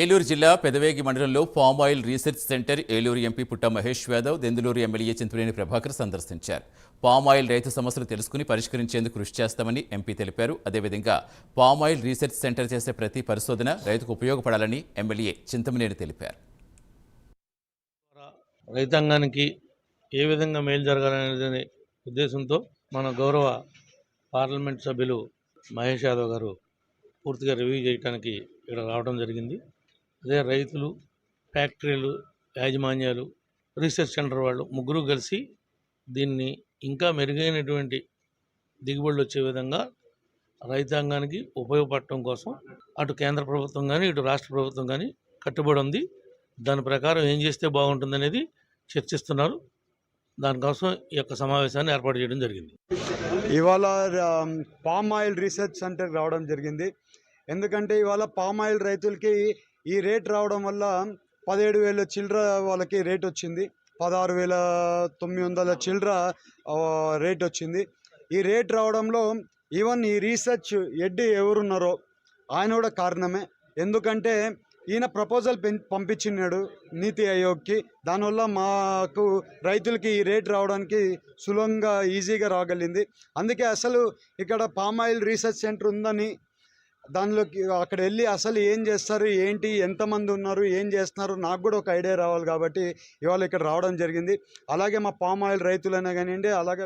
ఏలూరు జిల్లా పెదవేగి మండలంలో palm oil research centre Eluru MP పుట్ట మహేష్ యాదవ్, దెందులూరు ఎమ్మెల్యే చింతనేని ప్రభాకర్ సందర్శించారు. పామ్ ఆయిల్ రైతు సమస్యలు తెలుసుకుని పరిష్కరించేందుకు కృషి చేస్తామని ఎంపీ తెలిపారు. అదేవిధంగా పామ్ ఆయిల్ రీసెర్చ్ సెంటర్ చేసే ప్రతి పరిశోధన రైతుకు ఉపయోగపడాలని ఎమ్మెల్యే చింతనేని తెలిపారు. రైతాంగానికి ఏ విధంగా మేలు జరగాలనే ఉద్దేశంతో మన గౌరవ పార్లమెంట్ సభ్యులు మహేష్ యాదవ్ గారు పూర్తిగా రివ్యూ చేయడానికి ఇక్కడ రావడం జరిగింది. అదే రైతులు, ఫ్యాక్టరీలు, యాజమాన్యాలు, రీసెర్చ్ సెంటర్ వాళ్ళు ముగ్గురు కలిసి దీన్ని ఇంకా మెరుగైనటువంటి దిగుబడులు వచ్చే విధంగా రైతాంగానికి ఉపయోగపడటం కోసం అటు కేంద్ర ప్రభుత్వం కానీ ఇటు రాష్ట్ర ప్రభుత్వం కానీ కట్టుబడి ఉంది. దాని ప్రకారం ఏం చేస్తే బాగుంటుందనేది చర్చిస్తున్నారు. దానికోసం ఈ యొక్క సమావేశాన్ని ఏర్పాటు చేయడం జరిగింది. ఇవాళ పామ్ ఆయిల్ రీసెర్చ్ సెంటర్ రావడం జరిగింది. ఎందుకంటే ఇవాళ పామ్ ఆయిల్ రైతులకి ఈ రేట్ రావడం వల్ల 17,000 చిల్లర వాళ్ళకి రేట్ వచ్చింది, 16,900 చిల్లర రేట్ వచ్చింది. ఈ రేట్ రావడంలో ఈవెన్ ఈ రీసెర్చ్ హెడ్ ఎవరున్నారో ఆయన కూడా కారణమే. ఎందుకంటే ఈయన ప్రపోజల్ పంపించినాడు నీతి ఆయోగ్కి. దానివల్ల మాకు రైతులకి ఈ రేట్ రావడానికి సులభంగా ఈజీగా రాగలిగింది. అందుకే అసలు ఇక్కడ పామ్ ఆయిల్ రీసెర్చ్ సెంటర్ ఉందని దానిలోకి అక్కడ వెళ్ళి అసలు ఏం చేస్తారు, ఏంటి, ఎంతమంది ఉన్నారు, ఏం చేస్తున్నారు నాకు కూడా ఒక ఐడియా రావాలి కాబట్టి ఇవాళ ఇక్కడ రావడం జరిగింది. అలాగే మా పామ్ ఆయిల్ రైతులైనా కానివ్వండి, అలాగే